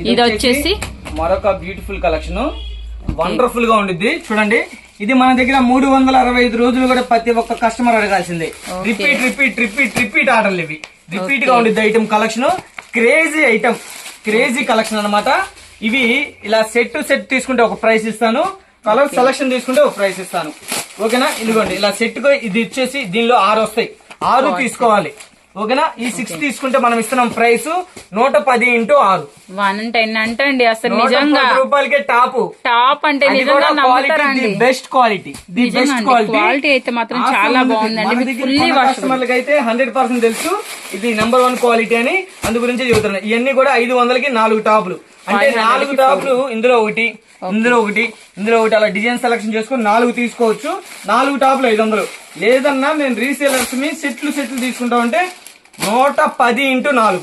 ఇది వచ్చేసి మరొక బ్యూటిఫుల్ కలెక్షన్, వండర్ఫుల్ గా ఉండిద్ది. చూడండి, ఇది మన దగ్గర 365 రోజులు కూడా ప్రతి ఒక్క కస్టమర్ అడగాల్సిందే. రిపీట్ రిపీట్ రిపీట్ రిపీట్ ఆర్డర్లు ఇవి. రిపీట్ గా ఉండిద్ది item collection. Crazy item, crazy collection అన్నమాట. ఇవి ఇలా సెట్ తీసుకుంటే ఒక ప్రైస్ ఇస్తాను, కలర్ సెలక్షన్ తీసుకుంటే ఒక ప్రైస్ ఇస్తాను. ఓకేనా? ఇదిగోండి, ఇలా సెట్ కు ఇది ఇచ్చేసి దీనిలో 6 వస్తాయి, 6 తీసుకోవాలి. ఓకేనా? ఈ 6 తీసుకుంటే మనం ఇస్తున్నాం ప్రైస్ 110 × 6 110 అంటండి. అసలు నిజంగా రూపాయలకే టాప్ అంటే నిజంగా నమ్ముతారండి. Best quality, the best quality అయితే మాత్రం చాలా బాగుందండి. కస్టమర్లకి అయితే 100% తెలుసు ఇది నెంబర్ 1 క్వాలిటీ అని, అందు గురించి చెబుతున్నాను. ఇవన్నీ కూడా 500కి 4 టాపులు, అంటే 4 టాపులు ఇందులో ఒకటి, ఇందులో ఒకటి, ఇందులో ఒకటి, అలా డిజైన్ సెలెక్షన్ చేసుకుని 4 తీసుకోవచ్చు. 4 టాపులు 500. లేదన్నా మేము రీసేలర్స్ మీ సెట్లు తీసుకుంటామంటే 110 × 4.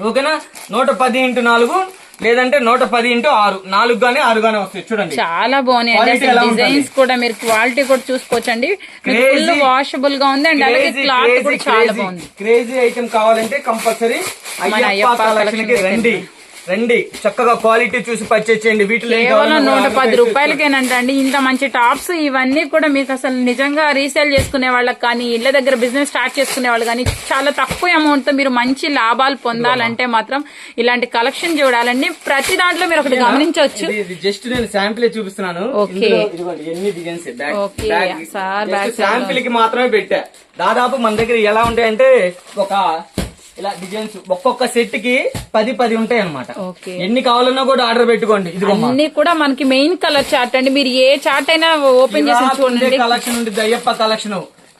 ఓకేనా? 110 × 4 లేదంటే 110 × 6, 4 గానీ 6 గానీ వస్తాయి. చూడండి, చాలా బాగున్నాయి డిజైన్స్ కూడా. మీరు క్వాలిటీ కూడా చూసుకోవచ్చండి. ఫుల్ వాషబుల్ గా ఉంది అండ్ అలాగే క్లాత్ కూడా చాలా బాగుంది. క్రేజీ ఐటమ్ కావాలంటే కంపల్సరీ అయ్యప్ప కలెక్షన్ కి రండి, చక్కగా క్వాలిటీ చూసి పర్చేజ్ చేయండి. వీటిలో కేవలం 110 రూపాయలకేనంటండి ఇంత మంచి టాప్స్. ఇవన్నీ కూడా మీకు అసలు నిజంగా రీసేల్ చేసుకునే వాళ్ళకి కానీ, ఇళ్ల దగ్గర బిజినెస్ స్టార్ట్ చేసుకునే వాళ్ళు కానీ చాలా తక్కువ అమౌంట్ తో మీరు మంచి లాభాలు పొందాలంటే మాత్రం ఇలాంటి కలెక్షన్ చూడాలండి. ప్రతి దాంట్లో మీరు ఒకటి గమనించవచ్చు. జస్ట్ నేను శాంపిల్ చూపిస్తున్నాను. శాంపిల్ కి మాత్రమే పెట్టా. దాదాపు మన దగ్గర ఎలా ఉంటాయంటే ఒక ఇలా డిజైన్స్ ఒక్కొక్క సెట్ కి 10 ఉంటాయి అన్నమాట. ఎన్ని కావాలన్నా కూడా ఆర్డర్ పెట్టుకోండి. ఇవన్నీ కూడా మనకి మెయిన్ కలర్ చార్ట్ అండి. మీరు ఏ చార్ట్ అయినా ఓపెన్ చేసి చూడండి. కలెక్షన్ ఉంటుంది అయ్యప్ప కలెక్షన్,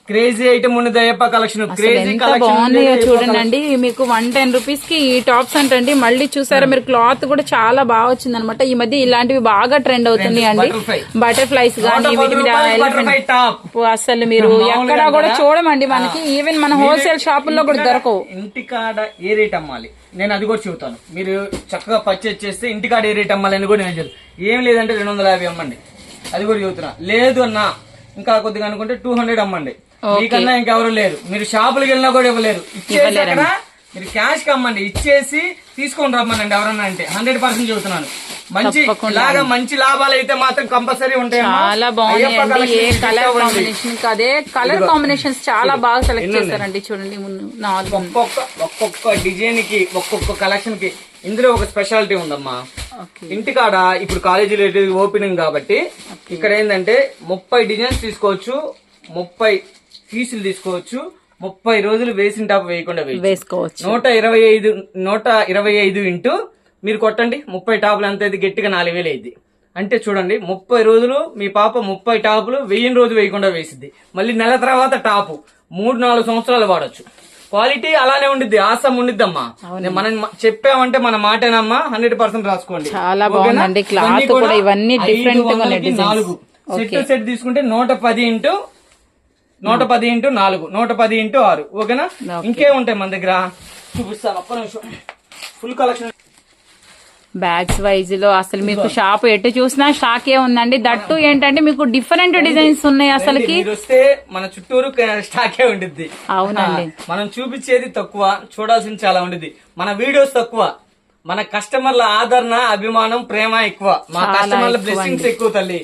క్రేజీ ఐటమ్ ఉన్నది అయ్యప్ప కలెక్షన్. క్రేజీ బాగున్నాయో చూడండి. మీకు 110 రూపీస్ కి ఈ టాప్స్ అంటండి. మళ్ళీ చూసారా మీరు, క్లాత్ కూడా చాలా బాగా వచ్చింది అనమాట. ఈ మధ్య ఇలాంటివి బాగా ట్రెండ్ అవుతున్నాయి అండి. బటర్ఫ్లైస్ గానీ అసలు మీరు ఎక్కడా కూడా చూడమండి. మనకి ఈవెన్ మన హోల్సేల్ షాపుల్లో కూడా దొరకవు. ఇంటికాడ ఏ రేట్ అమ్మాలి నేను అది కూడా చెబుతాను. మీరు చక్కగా పర్చేజ్ చేస్తే ఇంటికాడ ఏ రేట్ అమ్మాలి అని కూడా నేను చెప్తాను. ఏం లేదంటే 250 అమ్మండి, అది కూడా చెబుతున్నా. లేదు అన్నా ఇంకా కొద్దిగా అనుకుంటే 200 అమ్మండి. మీకన్నా ఇంకెవరు లేరు. మీరు షాపులకు వెళ్ళినా కూడా ఇవ్వలేరు. ఇచ్చేసి అక్కడ మీరు క్యాష్ కి అమ్మండి, ఇచ్చేసి తీసుకొని రమ్మనండి ఎవరన్నా అంటే. 100% చెబుతున్నాను. మంచి లాభాలు అయితే మాత్రం కంపల్సరీ ఉంటాయి. చాలా బాగుంది. ఏ కలర్ కాంబినేషన్ అదే కలర్ కాంబినేషన్స్ చాలా బాగా సెలెక్ట్ చేస్తారండి. చూడండి, ఒక్కొక్క డిజైన్ కి ఒక్కొక్క కలెక్షన్ కి ఇందులో ఒక స్పెషాలిటీ ఉందమ్మా. ఇంటికాడ ఇప్పుడు కాలేజీలో ఓపెనింగ్ కాబట్టి ఇక్కడ ఏంటంటే 30 డిజైన్స్ తీసుకోవచ్చు, 30 పీసులు తీసుకోవచ్చు, 30 రోజులు వేసిన టాప్ వేయకుండా వేసుకోవచ్చు. 125 ఇంటూ మీరు కొట్టండి 30 టాపులు ఎంత అయితే గట్టిగా 4000 అయింది. అంటే చూడండి 30 రోజులు మీ పాప 30 టాపులు 1000 రోజు వేయకుండా వేసిద్ది. మళ్ళీ నెల తర్వాత టాపు 3-4 సంవత్సరాలు వాడచ్చు. క్వాలిటీ అలానే ఉండిద్ది, ఆసం ఉండిద్దమ్మా. మనం చెప్పామంటే మన మాటేనమ్మా. 100% రాసుకోండి. చాలా బాగుందండి. క్లాత్ కూడా ఇవన్నీ డిఫరెంట్ గా 4 సెట్ తీసుకుంటే 110 × 4 110 × 6. ఓకేనా? ఇంకే ఉంటాయి మన దగ్గర, చూపిస్తాను ఒక్క నిమిషం. ఫుల్ కలెక్షన్ బ్యాగ్స్ వైజ్ లో అసలు మీకు షాప్ ఎటు చూసినా స్టాకే ఉందండి. దట్టు ఏంటంటే మీకు డిఫరెంట్ డిజైన్స్ ఉన్నాయి. అసలుకి వస్తే మన చుట్టూరు స్టాకే ఉండిద్ది. అవునండి, మనం చూపించేది తక్కువ, చూడాల్సింది చాలా ఉండిద్ది. మన వీడియోస్ తక్కువ, మన కస్టమర్ల ఆదరణ, అభిమానం, ప్రేమ ఎక్కువ. మా కస్టమర్ల బ్లెస్సింగ్స్ ఎక్కువ తల్లి.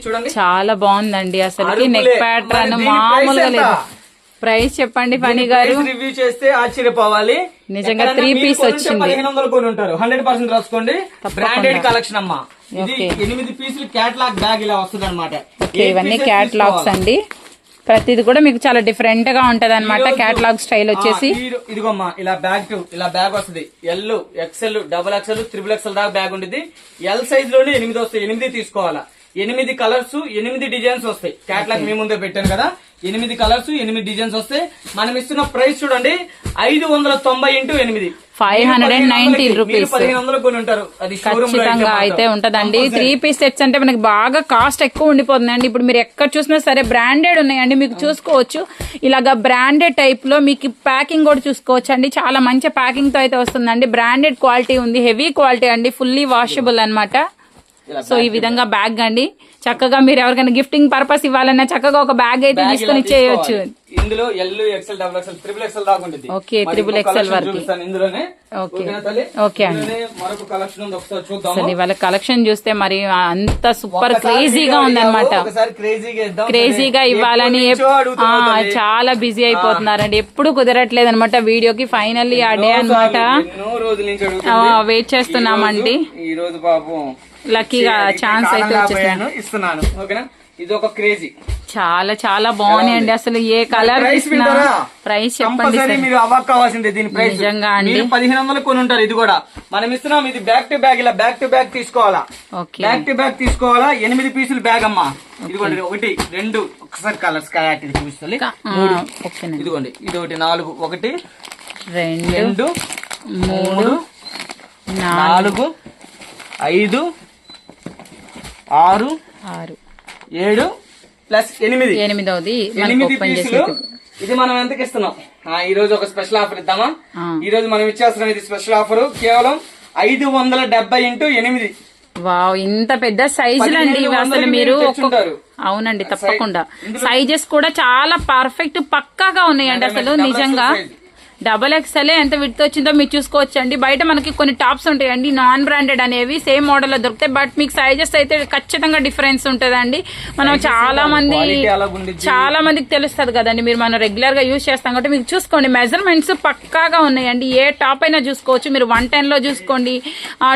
చూడండి చాలా బాగుందండి. అసలు నెక్ ప్యాటర్న్ మామూలుగా లేదు. ప్రైస్ చెప్పండి ఫనీ గారు. రివ్యూ చేస్తే ఆశ్చర్యపోవాలి. నిజంగా 3 పీస్ వచ్చింది. 1500 కొని ఉంటారు. 100% రాసుకోండి. బ్రాండెడ్ కలెక్షన్ అమ్మా. ఇది 8 పీసులు క్యాటలాగ్ బ్యాగ్ ఇలా వస్తుంది అనమాట. ఇవన్నీ క్యాటలాగ్స్ అండి. ప్రతిది కూడా మీకు చాలా డిఫరెంట్ గా ఉంటది అనమాట. క్యాటలాగ్ స్టైల్ వచ్చేసి ఇదిగోమ్మా ఇలా బ్యాగ్ వస్తుంది. ఎల్, XL, XXL, XXL దాకా బ్యాగ్ ఉంటుంది. ఎల్ సైజ్ లోనే 8 వస్తాయి. 8 తీసుకోవాలా. 8 కలర్స్, 8 డిజైన్స్ వస్తాయి. క్యాటలాగ్ మీ ముందే పెట్టాను కదా. 8 కలర్స్, 8 డిజైన్స్ వస్తాయి. మనం ఇస్తున్న ప్రైస్ చూడండి 590 × 8 590 రూపీస్. 1500 కొని ఉంటారు. అది ఖచ్చితంగా అయితే ఉంటదండి. 3 పీస్ సెట్స్ అంటే మనకి బాగా కాస్ట్ ఎక్కువ ఉండిపోతుందండి. ఇప్పుడు మీరు ఎక్కడ చూసినా సరే బ్రాండెడ్ ఉన్నాయండి. మీకు చూసుకోవచ్చు ఇలాగా బ్రాండెడ్ టైప్ లో. మీకు ప్యాకింగ్ కూడా చూసుకోవచ్చు అండి. చాలా మంచి ప్యాకింగ్ తో అయితే వస్తుందండి. బ్రాండెడ్ క్వాలిటీ ఉంది, హెవీ క్వాలిటీ అండి, ఫుల్లీ వాషబుల్ అన్నమాట. సో ఈ విధంగా బ్యాగ్ అండి, చక్కగా మీరు ఎవరికైనా గిఫ్టింగ్ పర్పస్ ఇవ్వాలన్నా చక్కగా ఒక బ్యాగ్ అయితే తీసుకొని ఇచ్చేయచ్చు. ఇందులో L XL double XL triple XL దాకా ఉంటుంది. ఓకే, ట్రిపుల్ ఎక్స్ఎల్ వరకు ఇందులోనే. ఓకే అండి, మరొక కలెక్షన్ ఉంది, ఒకసారి చూద్దాం. అసలు ఇవాళ కలెక్షన్ చూస్తే మరి అంత సూపర్ క్రేజీగా ఉందన్నమాట. క్రేజీగా ఇవ్వాలని చాలా బిజీ అయిపోతున్నారండి, ఎప్పుడు కుదరట్లేదు అనమాట వీడియోకి. ఫైనల్లీ ఆ డే అనమాట వెయిట్ చేస్తున్నామండి. ఈ రోజు పాపం లక్కీగా ఛాన్స్ అయితే వచ్చేసాను, ఇస్తున్నాను. ఓకేనా, ఇది ఒక క్రేజీ, చాలా చాలా బాగున్నాయండి. అసలు ఏ కలర్ ప్రైస్ చెప్పండి సార్, మీరు అవాక్ కావాల్సిందే. దీని ప్రైస్ నిజంగా అండి 1500 కొని ఉంటారు. ఇది కూడా మనం ఇస్తున్నాం. ఇది బ్యాక్ టు బ్యాగ్, ఇలా బ్యాక్ టు బ్యాగ్ తీసుకోవాలా, బ్యాక్ టు బ్యాగ్ తీసుకోవాలా. 8 పీసులు బ్యాగ్ అమ్మా. ఇదిగోండి 1 2 ఒకసారి కలర్స్ ఇది చూపిస్తుంది. ఇదిగోండి ఇది 1 4 1 2 3 4 5 6 7 ప్లస్ 8 పీసులు. ఇది మనం ఎంతకి ఇస్తున్నాం? ఈ రోజు ఒక స్పెషల్ ఆఫర్ ఇద్దామా? ఈ రోజు మనం ఇచ్చేస్తున్నాం ఇది స్పెషల్ ఆఫర్ కేవలం 570 × 8. వావ్, ఇంత పెద్ద సైజులు అండి ఇవి. అసలు మీరు అవునండి తప్పకుండా సైజెస్ కూడా చాలా పర్ఫెక్ట్ పక్కాగా ఉన్నాయండి. అసలు నిజంగా డబల్ ఎక్స్ఎల్ ఎంత విడ్త్ వచ్చిందో మీరు చూసుకోవచ్చు అండి. బయట మనకి కొన్ని టాప్స్ ఉంటాయండి నాన్ బ్రాండెడ్ అనేవి సేమ్ మోడల్ లో దొరుకుతాయి, బట్ మీకు సైజెస్ అయితే ఖచ్చితంగా డిఫరెన్స్ ఉంటదండి. మనం చాలా మందికి తెలుస్తుంది కదండి, మీరు మనం రెగ్యులర్ గా యూజ్ చేస్తాం కాబట్టి మీకు చూసుకోండి మెజర్మెంట్స్ పక్కాగా ఉన్నాయండి. ఏ టాప్ అయినా చూసుకోవచ్చు మీరు. 110 లో చూసుకోండి,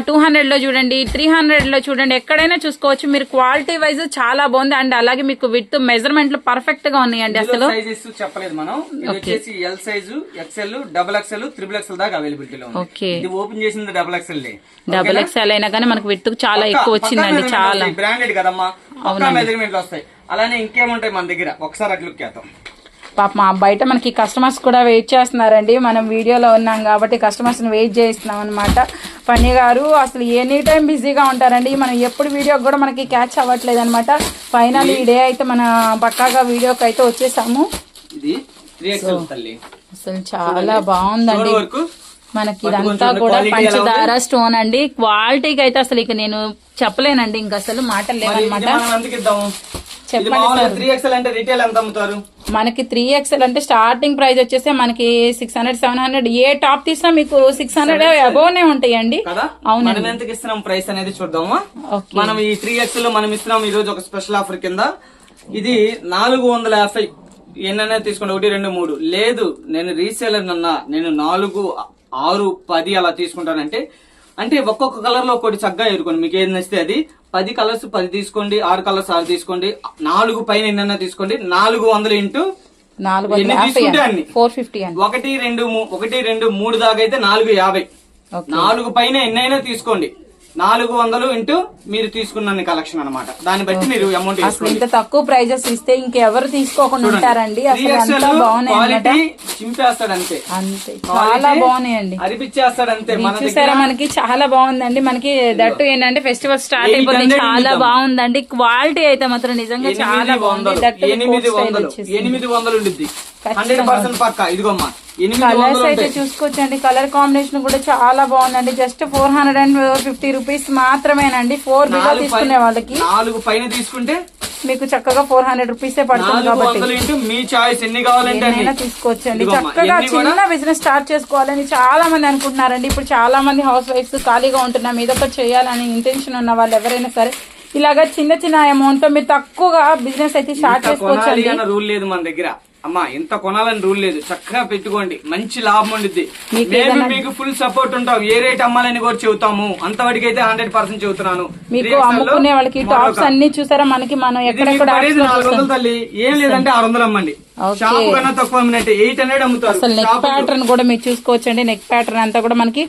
200 లో చూడండి, 300 లో చూడండి, ఎక్కడైనా చూసుకోవచ్చు మీరు. క్వాలిటీ వైజ్ చాలా బాగుంది అండ్ అలాగే మీకు విత్ మెజర్మెంట్లు పర్ఫెక్ట్ గా ఉన్నాయండి. అసలు చెప్పలేదు మనం, L size XL double XL triple XL దాకా అవైలబిలిటీలో ఉంది. ఇది ఓపెన్ చేసింది డబుల్ ఎక్స్ఎల్. డబుల్ ఎక్స్ఎల్ అయినా కానీ మనకు విత్ చాలా ఎక్కువ వచ్చిందండి. చాలా బ్రాండెడ్ కదమ్మా, మెజర్మెంట్లు వస్తాయి. అలానే ఇంకేముంటాయి మన దగ్గర ఒకసారి అట్లా చేద్దాం. పాప మా బయట మనకి కస్టమర్స్ కూడా వెయిట్ చేస్తున్నారండి. మనం వీడియోలో ఉన్నాం కాబట్టి కస్టమర్స్ ని వెయిట్ చేస్తున్నాం అనమాట. ఫన్నీ గారు అసలు ఎనీ టైం బిజీగా ఉంటారండి. మనం ఎప్పుడు వీడియో కూడా మనకి క్యాచ్ అవ్వట్లేదు అనమాట. ఫైనల్ ఈ డే అయితే మన పక్కాగా వీడియోకి అయితే వచ్చేసాము. అసలు చాలా బాగుందండి. మనకి ఇదంతా కూడా పంచదార స్టోన్ అండి. క్వాలిటీకి అయితే అసలు ఇక నేను చెప్పలేనండి, ఇంకా అసలు మాటలు లేవన్నమాట. చెప్పండి సార్, 3XL అంటే రిటైల్ ఎంత అమ్ముతారు? మనకి 3XL అంటే స్టార్టింగ్ ప్రైస్ వచ్చేసి మనకి 600 700. ఏ టాప్ తీసినా మీకు 600 అబోవ్ ఉంటాయండి. అవును, ఎంతకి ఇస్తున్నాం ప్రైస్ అనేది చూద్దామా. మనం ఈ 3XL మనం ఇస్తున్నాం ఈ రోజు ఒక స్పెషల్ ఆఫర్ కింద. ఇది 450. ఎన్నైనా తీసుకోండి, 1 2 3. లేదు నేను రీసేలర్ అన్నా, నేను 4 6 10 అలా తీసుకుంటానంటే అంటే ఒక్కొక్క కలర్ లో ఒకటి చక్కగా ఎరుకోండి. మీకు ఏది నచ్చితే అది 10 కలర్స్ 10 తీసుకోండి, 6 కలర్స్ 6 తీసుకోండి, 4 పైన ఎన్నైనా తీసుకోండి. 400 ఇంటూ 450 అన్ని 450. 1 2 3 దాకా అయితే 450. 4 పైన ఎన్నైనా తీసుకోండి. 400 ఇంటూ మీరు తీసుకున్న కలెక్షన్ అనమాట. దాన్ని బట్టి మీరు అమౌంట్ ఇంత తక్కువ ప్రైజెస్ ఇస్తే ఇంకెవరు తీసుకోకుండా ఉంటారండి. అసలు బాగున్నాయి, చింపేస్తాడు అంతే, చాలా బాగున్నాయండి, అరిపిచ్చేస్తాడు అంతే. చూసారా మనకి చాలా బాగుందండి. మనకి దట్టు ఏంటంటే ఫెస్టివల్ స్టార్ట్ అయిపోతుంది, చాలా బాగుందండి. క్వాలిటీ అయితే మాత్రం నిజంగా చాలా బాగుంది. 800 ఉండిద్ది 100% పక్కా. ఇదిగోమ్మా కలర్స్ అయితే చూసుకోవచ్చండి. కలర్ కాంబినేషన్ కూడా చాలా బాగుందండి. జస్ట్ 450 రూపీస్ మాత్రమేనండి. 4 బిలో తీసుకునే వాళ్ళకి 4 పైన తీసుకుంటే మీకు చక్కగా 400 రూపీసే పడుతుంది కాబట్టి మీ చాయిస్ ఎన్ని కావాలంటే తీసుకోవచ్చండి. చక్కగా చిన్న బిజినెస్ స్టార్ట్ చేసుకోవాలని చాలా మంది అనుకుంటున్నారండి. ఇప్పుడు చాలా మంది హౌస్ వైఫ్స్ ఖాళీగా ఉంటున్నాం, ఇదొక చేయాలని ఇంటెన్షన్ ఉన్న వాళ్ళు ఎవరైనా సరే ఇలాగా చిన్న చిన్న అమౌంట్ తో మీరు తక్కువగా బిజినెస్ అయితే స్టార్ట్ చేసుకోవచ్చు. రూల్ లేదు మన దగ్గర అమ్మా, ఎంత కొనాలని రూల్ లేదు. చక్కగా పెట్టుకోండి, మంచి లాభం ఉండిద్ది. మేము మీకు ఫుల్ సపోర్ట్ ఉంటాం. ఏ రేట్ అమ్మాలని కూడా చెబుతాము. అంతవరకు అయితే 100% చెబుతున్నాను. మీకు అమ్ముకునే వాళ్ళకి టాప్స్ అన్ని చూసారా మనకి, మనం ఎక్కడెక్కడ 400 తల్లి, ఏం లేదంటే 600 అమ్మండి. షాప్ కన్నా తక్కువ అమ్మినట్టే 800 అమ్ముతారు. అసలు నెక్ ప్యాటర్న్ కూడా మీరు చూసుకోవచ్చండి. నెక్ ప్యాటర్న్ అంతా కూడా మనకి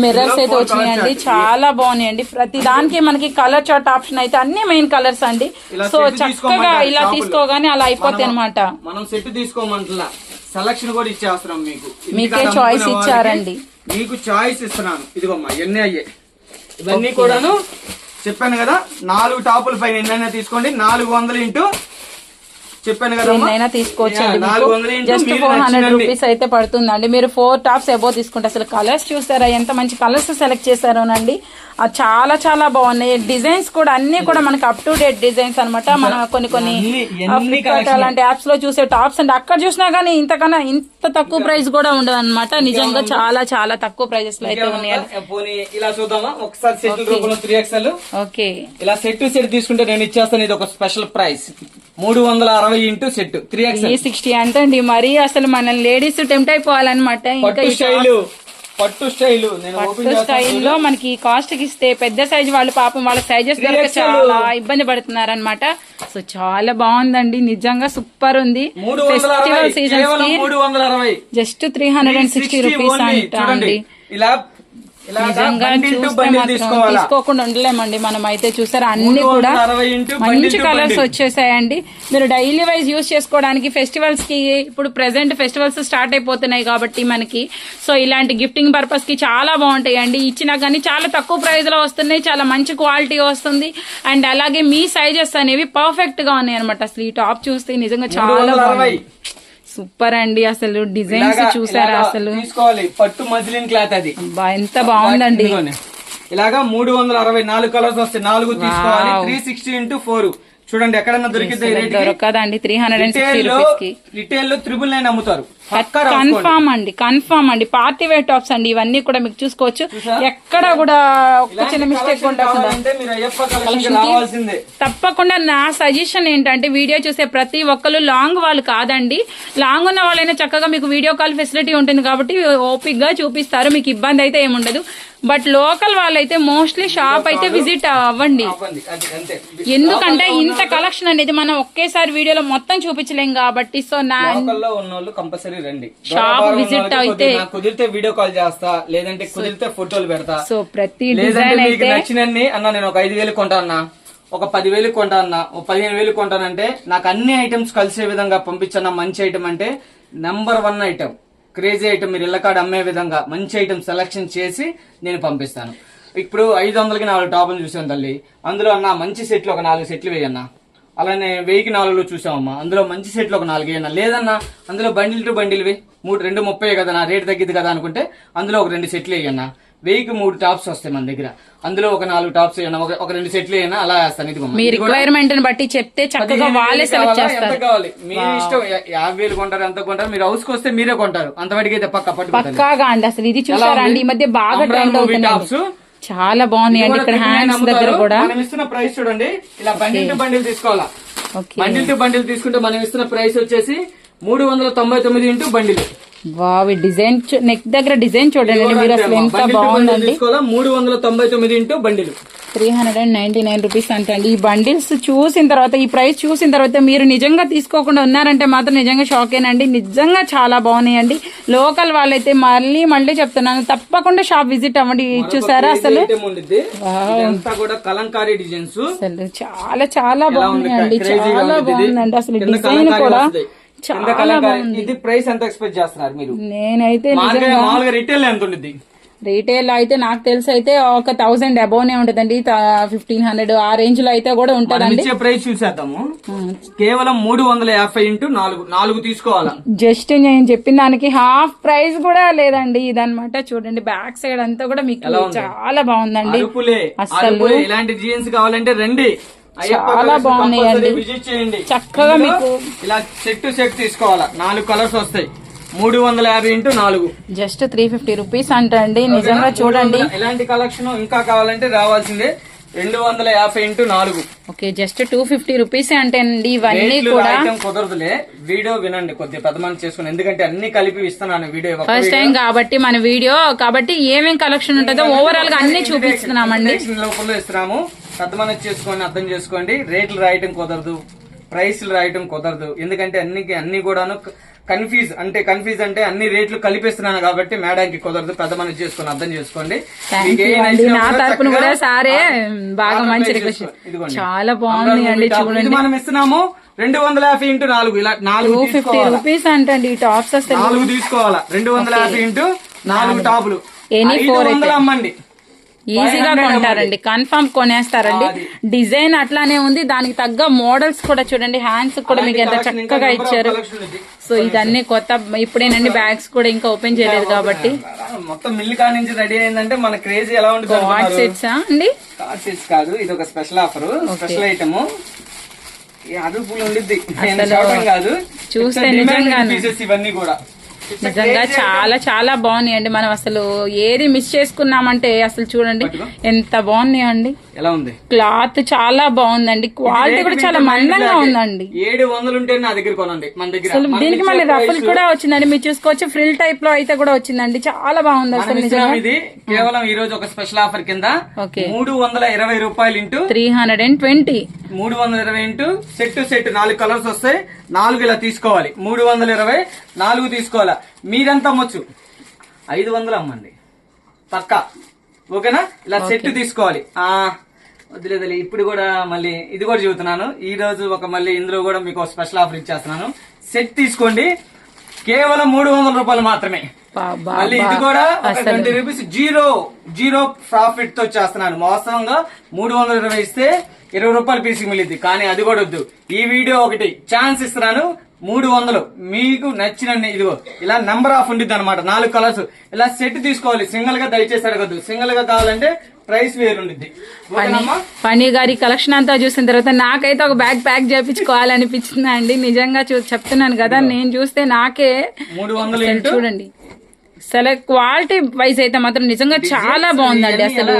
మిర్రర్స్ అయితే వచ్చినాయండి, చాలా బాగున్నాయండి. ప్రతి దానికి మనకి కలర్ చార్ట్ ఆప్షన్ అయితే అన్ని మెయిన్ కలర్స్ అండి. సో చక్కగా ఇలా తీసుకోగానే అలా అయిపోతాయి అనమాట. మనం సెట్ తీసుకోమంటలా, సెలక్షన్ కూడా ఇచ్చేస్తున్నాం మీకు. మీకే చాయిస్ ఇచ్చారండి, మీకు చాయిస్ ఇస్తున్నాను. ఇదిగోమ్మా ఎన్ని అయ్యాయి ఇవన్నీ కూడాను చెప్పాను కదా. 4 టాపుల పైన ఎన్నైనా తీసుకోండి. 400 ఇంటూ చెప్పాను కదా ఎన్నైనా తీసుకోవచ్చండి. 400 ఇంటూ జస్ట్ మీరు 400 నచ్చినండి. రూపీస్ అయితే పడుతుందండి. మీరు 4 టాప్స్ ఎబో తీసుకుంటే అసలు కలర్స్ చూసారా ఎంత మంచి కలర్స్ సెలెక్ట్ చేశారోనండి. చాలా చాలా బాగున్నాయి. డిజైన్స్ కూడా అన్ని కూడా మనకి అప్ టు డేట్ డిజైన్స్ అనమాట. మనం కొన్ని ఫ్లిప్కార్ట్ అలాంటి యాప్స్ లో చూసే టాప్స్ అండి. అక్కడ చూసినా గానీ ఇంతకన్నా ఇంత తక్కువ ప్రైస్ కూడా ఉండదు అనమాట. నిజంగా చాలా చాలా తక్కువ ప్రైజెస్ లో అయితే ఉన్నాయి. పోనీ ఇలా చూద్దామా ఒకసారి సెట్ రూపంలో 3XL. ఓకే, ఇలా సెట్ తీసుకుంటే నేను ఇచ్చేస్తాను. ఇది ఒక special price 360 into set 3XL 360 అంటండి. మరి అసలు మన లేడీస్ టెంప్ట్ అయిపోవాలన్నమాట. ఇంకా పట్టు స్టైల్ నేను పట్టు స్టైల్లో మనకి కాస్ట్ కి ఇస్తే పెద్ద సైజ్ వాళ్ళు పాపం వాళ్ళ సైజెస్ దొరక చాలా ఇబ్బంది పడుతున్నారు అనమాట. సో చాలా బాగుందండి, నిజంగా సూపర్ ఉంది. ఫెస్టివల్ సీజన్స్ కి జస్ట్ 360 రూపీస్ అండి. నిజంగా చూస్తే మాత్రం తీసుకోకుండా ఉండలేమండి మనం అయితే. చూసారా అన్ని కూడా మంచి కలర్స్ వచ్చేసాయండి. మీరు డైలీ వైజ్ యూజ్ చేసుకోవడానికి ఫెస్టివల్స్ కి, ఇప్పుడు ప్రెసెంట్ ఫెస్టివల్స్ స్టార్ట్ అయిపోతున్నాయి కాబట్టి మనకి సో ఇలాంటి గిఫ్టింగ్ పర్పస్ కి చాలా బాగుంటాయండి. ఇచ్చినా కానీ చాలా తక్కువ ప్రైస్ లో వస్తున్నాయి, చాలా మంచి క్వాలిటీ వస్తుంది. అండ్ అలాగే మీ సైజెస్ అనేవి పర్ఫెక్ట్ గా ఉన్నాయి అనమాట. అసలు ఈ టాప్ చూస్తే నిజంగా చాలా బాగుంది, సూపర్ అండి. అసలు డిజైన్స్ చూసారా, అసలు తీసుకోవాలి. పట్టు మజ్లిన్ క్లాత్ అది ఎంత బాగుందండి. ఇలాగా 364 కలర్స్ వస్తాయి, 4 తీసుకోవాలి. 360 ఇంటూ 4 చూడండి, ఎక్కడన్నా దొరకదండి. 360 రూపీస్ కి రిటైల్ లో 999 అమ్ముతారు. కన్ఫామ్ అండి. పార్టీ వేర్ టాప్స్ అండి ఇవన్నీ కూడా మీకు చూసుకోవచ్చు. ఎక్కడ కూడా ఒక చిన్న మిస్టేక్ తప్పకుండా. నా సజెషన్ ఏంటంటే వీడియో చూసే ప్రతి ఒక్కరు లాంగ్ వాళ్ళు కాదండి. లాంగ్ ఉన్న వాళ్ళైనా చక్కగా మీకు వీడియో కాల్ ఫెసిలిటీ ఉంటుంది కాబట్టి ఓపిక్ గా చూపిస్తారు, మీకు ఇబ్బంది అయితే ఏముండదు. బట్ లోకల్ వాళ్ళైతే మోస్ట్లీ షాప్ అయితే విజిట్ అవ్వండి. ఎందుకంటే ఇంత కలెక్షన్ అనేది మనం ఒకేసారి వీడియోలో మొత్తం చూపించలేం కాబట్టి. సో నా కంపల్సరీ రండి, షాప్ విజిట్ అయితే కుదిరితే వీడియో కాల్ చేస్తా, లేదంటే కుదిరితే ఫోటోలు పెడతా. సో ప్రతి డిజైన్ అయితే నచ్చినన్ని అన్న నేను ఒక 5,000 కొంటా అన్నా, ఒక 10,000 కొంటా అన్నా, ఒక 15,000 కొంటానంటే నాకు అన్ని ఐటమ్స్ కలిసే విధంగా పంపించన్నా. మంచి ఐటమ్ అంటే నెంబర్ 1 ఐటమ్, క్రేజీ ఐటమ్, మీరు ఇళ్ళకాడ అమ్మే విధంగా మంచి ఐటమ్ సెలెక్షన్ చేసి నేను పంపిస్తాను. ఇప్పుడు 500కి 4 టాపులు చూసాను తల్లి, అందులో అన్న మంచి సెట్లు ఒక 4 సెట్లు వేయన్నా. అలానే 1000కి 4 చూసామమ్మా, అందులో మంచి సెట్లు ఒక 4 వేయన్నా. లేదన్నా అందులో బండిల్ టు బండిల్ 230 కదా నా రేట్ తగ్గిద్ది కదా అనుకుంటే అందులో ఒక 2 సెట్లు వేయన్నా. 1000కి 3 టాప్స్ వస్తాయి మన దగ్గర, అందులో ఒక 4 టాప్స్ వేయన్నా, ఒక 2 సెట్లు వేయన్నా. అలా వేస్తాను. ఇది మీ రిక్వైర్మెంట్ బట్టి చెప్తే చక్కగా వాళ్ళే సెలెక్ట్ చేస్తారు. ఎంత కావాలి మీ ఇష్టం, 50,000 కొంటారు, ఎంత కొంటారు, మీరు హౌస్ కి వస్తే మీరే కొంటారు. అంతవరకు అయితే పక్కాగా అండి. అసలు ఇది చూసారా అండి, ఈ మధ్య బాగా ట్రెండ్ అవుతుంది, చాలా బాగున్నాయి అండి. ఇక్కడ హ్యాండ్స్ దగ్గర కూడా మనం ఇస్తున్న ప్రైస్ చూడండి. ఇలా బండిల్ టు బండిల్ తీసుకోవాలా. బండిల్ టు బండిల్ తీసుకుంటే మనం ఇస్తున్న ప్రైస్ వచ్చేసి 399 into bundle. Wow, design neck దగ్గర డిజైన్ చూడండి మీరు, అసలు ఎంత బాగుందండి. 399 ఇంటూ బండిల్ 399 రూపీస్ అంటండి. ఈ బండిల్స్ చూసిన తర్వాత, ఈ ప్రైస్ చూసిన తర్వాత మీరు నిజంగా తీసుకోకుండా ఉన్నారంటే మాత్రం నిజంగా షాకేనండి. నిజంగా చాలా బాగున్నాయండి. లోకల్ వాళ్ళైతే మళ్ళీ చెప్తున్నాను, తప్పకుండా షాప్ విజిట్ అవ్వండి. చూసారా అసలు కలంకారీ డిజైన్స్, అసలు చాలా చాలా బాగున్నాయండి, చాలా బాగుందండి. అసలు డిజైన్ కూడా చాలా బాగుంది. ఇది ప్రైస్ ఎంత ఎక్స్పెక్ట్ చేస్తున్నారు మీరు? నేనైతే మామూలుగా రిటైల్ ఎంత ఉంటుంది? రీటైల్ అయితే నాకు తెలిసి అయితే ఒక 1000 అబోనే ఉంటదండి, 1500 ఆ రేంజ్ లో అయితే కూడా ఉంటదండి. ప్రైస్ చూసేద్దాము, కేవలం 350 ఇంటూ 4 తీసుకోవాలా. జస్ట్ నేను చెప్పిన దానికి హాఫ్ ప్రైస్ కూడా లేదండి ఇదన్నమాట. చూడండి బ్యాక్ సైడ్ అంతా కూడా మీకు చాలా బాగుందండి. అసలు ఇలాంటి జీన్స్ కావాలంటే రండి, చాలా బాగున్నాయండి. విజిట్ చేయండి. చక్కగా మీకు ఇలా సెట్ తీసుకోవాలా, 4 కలర్స్ వస్తాయి. 350 ఇంటూ 4 జస్ట్ 350 రూపీస్ అంటండి. నిజంగా చూడండి, ఇలాంటి కలెక్షన్ ఇంకా కావాలంటే రావాల్సిందే. 250 ఇంటూ 4 ఓకే, జస్ట్ 250 రూపీస్ అంటే అండి. ఇవన్నీ కూడా కుదరదులే, వీడియో వినండి కొద్దిగా పెద్ద మంది చేసుకుని, ఎందుకంటే అన్ని కలిపి ఇస్తున్నాను వీడియో. ఫస్ట్ టైం కాబట్టి మన వీడియో కాబట్టి ఏమేం కలెక్షన్ ఉంటుందో ఓవరాల్ గా అన్ని చూపిస్తున్నామండి. లోపల ఇస్తున్నాము, పెద్ద మంది చేసుకొని అర్థం చేసుకోండి. రేట్లు రాయటం కుదరదు, ప్రైస్లు రాయటం కుదరదు, ఎందుకంటే అన్ని కూడాను కన్ఫ్యూజ్ అంటే అన్ని రేట్లు కలిపిస్తున్నాను కాబట్టి మేడానికి కుదరదు. పెద్ద మనకి చేసుకుని అర్థం చేసుకోండి. నా తరపున కూడా సారే బాగా మంచి రిక్వెస్ట్, చాలా బాగుంది అండి. చూడండి మనం ఇస్తున్నాము 250 ఇంటూ 4 ఇలా 250 రూపీస్ అంటండి ఈ టాప్స్. అసలు 4 తీసుకోవాలా, 250 ఇంటూ 4 టాపులు 500 అమ్మండి. ఈజీగా 500 కొంటారండి, కన్ఫర్మ్ కొనేస్తారండి. డిజైన్ అట్లానే ఉంది, దానికి తగ్గ మోడల్స్ కూడా చూడండి, హ్యాండ్స్ కూడా మీకు ఎంత చక్కగా ఇచ్చారు. సో ఇదన్నీ కొత్త ఇప్పుడేనండి, బ్యాగ్స్ కూడా ఇంకా ఓపెన్ చేయలేదు కాబట్టి. మొత్తం మిల్లు కాడ నుంచి రెడీ అయిందంటే మన క్రేజీ ఎలా ఉంటుంది. కార్డ్ సెట్స్ అండి, కార్డ్ సెట్స్ కాదు, ఇది ఒక స్పెషల్ ఆఫర్, స్పెషల్ ఐటమ్. అదుపులు ఉండిద్ది కాదు, చూస్తే నిజంగా ఇవన్నీ కూడా నిజంగా చాలా చాలా బాగున్నాయండి. మనం అసలు ఏది మిస్ చేసుకున్నామంటే అసలు చూడండి ఎంత బాగున్నాయండి. ఎలా ఉంది క్లాత్, చాలా బాగుందండి, క్వాలిటీ కూడా చాలా మందంగా ఉందండి. 700 ఉంటే నా దగ్గర కొనండి, మన దగ్గర. అసలు దీనికి మళ్ళీ రఫుల్ కూడా వచ్చిందండి, మీరు చూసుకోవచ్చు. ఫ్రిల్ టైప్ లో అయితే కూడా వచ్చిందండి, చాలా బాగుంది అసలు నిజంగా. ఇది కేవలం ఈ రోజు ఒక స్పెషల్ ఆఫర్ కింద 320 రూపాయలు ఇంటూ 320, 320 ఇంటూ సెట్ 4 కలర్స్ వస్తాయి, 4 ఇలా తీసుకోవాలి. 320 4 తీసుకోవాలా. మీరెంత అమ్మొచ్చు? 500 అమ్మండి పక్కా, ఓకేనా? ఇలా సెట్ తీసుకోవాలి. వదిలేదలే, ఇప్పుడు కూడా మళ్ళీ ఇది కూడా చెబుతున్నాను. ఈ రోజు మళ్ళీ ఇందులో కూడా మీకు స్పెషల్ ఆఫర్ ఇచ్చేస్తున్నాను. సెట్ తీసుకోండి, కేవలం 300 రూపాయలు మాత్రమే. మళ్ళీ ఇది కూడా 20 రూపీస్ జీరో ప్రాఫిట్ తో చేస్తున్నాను. వాస్తవంగా 320 ఇస్తే 20 రూపాయలు పీసీ మిగిలింది, కానీ అది కూడా వద్దు. ఈ వీడియో ఒకటి ఛాన్స్ ఇస్తున్నాను, 300 మీకు నచ్చిన ఇదిగో ఇలా నెంబర్ ఆఫ్ ఉండిద్ది అనమాట. 4 కలర్స్ ఇలా సెట్ తీసుకోవాలి. సింగిల్ గా దయచేసి అడగద్దు, సింగిల్ గా కావాలంటే ప్రైస్ వేరుండిద్ది. ఫనీ గారి కలెక్షన్ అంతా చూసిన తర్వాత నాకైతే ఒక బ్యాగ్ ప్యాక్ చేయించుకోవాలనిపించింది అండి. నిజంగా చెప్తున్నాను కదా, నేను చూస్తే నాకే 300 చూడండి. సెలెక్ట్ క్వాలిటీ వైజ్ అయితే మాత్రం నిజంగా చాలా బాగుందండి. అసలు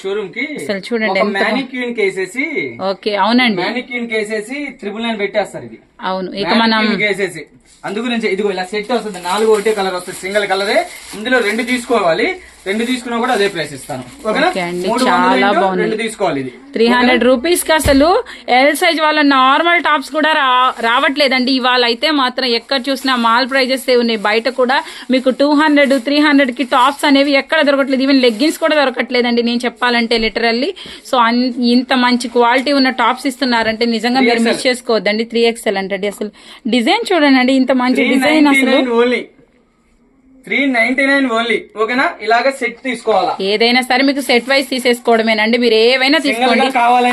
షోరూమ్ కి అసలు చూడండి, మ్యానిక్యూన్ కేసేసి, ఓకే అవునండి, మ్యానిక్యూన్ కేసేసి 999 పెట్టేస్తారు. ఇది అవును. ఇక మనం కేసేసి అందు గురించి ఇదిగో ఇలా సెట్ వస్తుంది, 4 ఒకటే కలర్ వస్తుంది, సింగిల్ కలరే. ఇందులో 2 తీసుకోవాలి, 2 తీసుకున్నా కూడా అదే ప్రైస్ ఇస్తాను, ఓకేనా? చాలా బాగుంది. 2 తీసుకోవాలి. ఇది 300 రూపీస్ కి అసలు ఎల్ సైజ్ వాళ్ళ నార్మల్ టాప్స్ కూడా రావట్లేదండి. ఇవాళ అయితే మాత్రం ఎక్కడ చూసినా మాల్ ప్రైజెస్ ఉన్నాయి. బయట కూడా మీకు 200, 300 కి టాప్స్ అనేవి ఎక్కడ దొరకట్లేదు. ఈవెన్ లెగ్గిన్స్ కూడా దొరకట్లేదండి నేను చెప్పాలంటే, లిటరల్లీ. సో ఇంత మంచి క్వాలిటీ ఉన్న టాప్స్ ఇస్తున్నారంటే నిజంగా మీరు మిస్ చేసుకోవద్దండి. 3XL అంటే అసలు డిజైన్ చూడండి, ఇంత మంచి డిజైన్. అసలు 399 ఓన్లీ, ఓకేనా? ఇలాగ సెట్ తీసుకోవాలా. ఏదైనా సరే మీకు సెట్ వైజ్ తీసేసుకోవడమేనండి, మీరు ఏవైనా తీసుకోండి.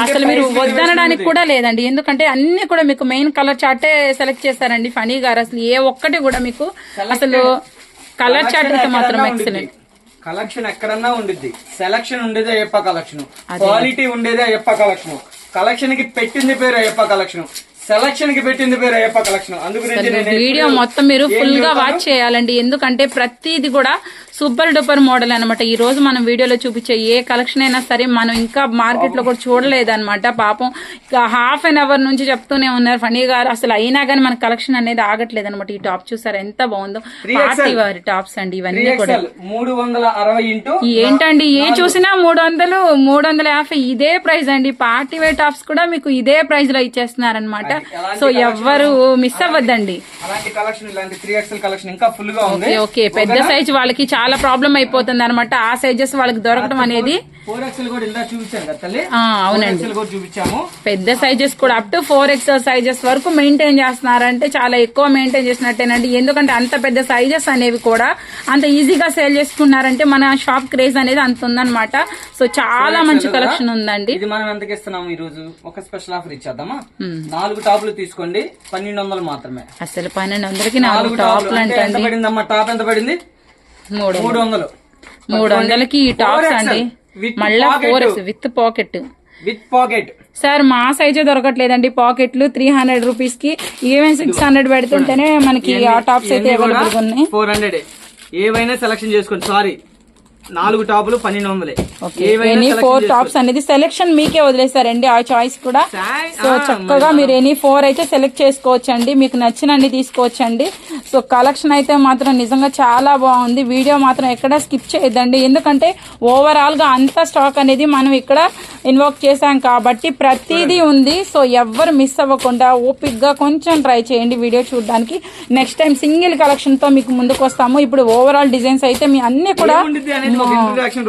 అసలు మీరు వద్దనడానికి కూడా లేదండి, ఎందుకంటే అన్ని కూడా మీకు మెయిన్ కలర్ చార్టే సెలెక్ట్ చేస్తారండి ఫనీ గారు. అసలు ఏ ఒక్కటి కూడా మీకు అసలు కలర్ చార్ట్ అయితే మాత్రం ఎక్సలెంట్. కలెక్షన్ ఎక్కడన్నా ఉండిద్ది, సెలక్షన్ ఉండేదే అయ్యప్ప కలెక్షన్, క్వాలిటీ ఉండేదే అయ్యప్ప కలెక్షన్. కలెక్షన్ కి పెట్టింది పేరు అయ్యప్ప కలెక్షన్, సెలక్షన్ కి పెట్టింది పేరు అయ్యప్ప కలెక్షన్. అందుగురించి వీడియో మొత్తం మీరు ఫుల్ గా వాచ్ చేయాలండి, ఎందుకంటే ప్రతిది కూడా సూపర్ డూపర్ మోడల్ అనమాట. ఈ రోజు మనం వీడియోలో చూపించే ఏ కలెక్షన్ అయినా సరే మనం ఇంకా మార్కెట్ లో కూడా చూడలేదన్నమాట. పాపం హాఫ్ అన్ అవర్ నుంచి చెప్తూనే ఉన్నారు ఫనీ గారు, అసలు అయినా కానీ మన కలెక్షన్ అనేది ఆగట్లేదు అనమాట. ఈ టాప్ చూసారా ఎంత బాగుందో, పార్టీ వారి టాప్స్ అండి ఇవన్నీ కూడా. 360 ఏంటండి ఏ చూసినా 300, 350 ఇదే ప్రైస్ అండి. పార్టీ వేర్ టాప్స్ కూడా మీకు ఇదే ప్రైస్ లో ఇచ్చేస్తున్నారనమాట. సో ఎవ్వరు మిస్ అవ్వద్దండి. అలాంటి కలెక్షన్, ఇలాంటి 3XL కలెక్షన్ ఇంకా ఫుల్ గా ఉంది. ఓకే, పెద్ద సైజ్ వాళ్ళకి చాలా ప్రాబ్లం అయిపోతుంది అనమాట. ఆ సైజెస్ వాళ్ళకి దొరకడం అనేది. 4XL కూడా ఇలా చూపించాను కదా తల్లి. అవునండి, చూపించాము. పెద్ద సైజెస్ కూడా అప్ టు 4XL సైజెస్ వరకు మెయింటైన్ చేస్తున్నారంటే చాలా ఎక్కువ మెయింటైన్ చేసినట్టేనండి. ఎందుకంటే అంత పెద్ద సైజెస్ అనేవి కూడా అంత ఈజీగా సేల్ చేసుకున్నారంటే మన షాప్ క్రేజ్ అనేది అంత ఉందన్నమాట. సో చాలా మంచి కలెక్షన్ ఉందండి. ఇది మనం ఎంతకి ఇస్తున్నాము ఈ రోజు? ఒక స్పెషల్ ఆఫర్ ఇచ్చేద్దామా? 4 టాప్లు తీసుకోండి, 1200 మాత్రమే. అసలు 1200కి 4 టాప్లు అంటే ఎంత పడిందమ్మా? టాప్ ఎంత పడింది? 300. 300కి ఈ టాప్స్ అండి, మళ్ళా 4X విత్ పాకెట్. సార్ మా సైజే దొరకట్లేదండి పాకెట్లు. 300 రూపీస్ కి ఈవెన్ 600 పెడుతుంటేనే మనకి ఆ టాప్స్ అయితే అవైలబుల్ గా ఉన్నాయి. 400 ఏవైనా సెలక్షన్ చేసుకోండి. సారీ, 4 టాపులు 1200. 4 టాప్స్ అనేది సెలెక్షన్ మీకే వదిలేస్తారండి, ఆ చాయిస్ కూడా. సో చక్కగా మీరు 4 అయితే సెలెక్ట్ చేసుకోవచ్చండి, మీకు నచ్చినన్ని తీసుకోవచ్చండి. సో కలెక్షన్ అయితే మాత్రం నిజంగా చాలా బాగుంది. వీడియో మాత్రం ఎక్కడ స్కిప్ చేయొద్దండి, ఎందుకంటే ఓవరాల్ గా అంత స్టాక్ అనేది మనం ఇక్కడ ఇన్వోక్ చేశాం కాబట్టి ప్రతిదీ ఉంది. సో ఎవ్వరు మిస్ అవ్వకుండా ఓపిక్ గా కొంచెం ట్రై చేయండి వీడియో చూడడానికి. నెక్స్ట్ టైం సింగిల్ కలెక్షన్ తో మీకు ముందుకు వస్తాము. ఇప్పుడు ఓవరాల్ డిజైన్స్ అయితే మీ అన్ని కూడా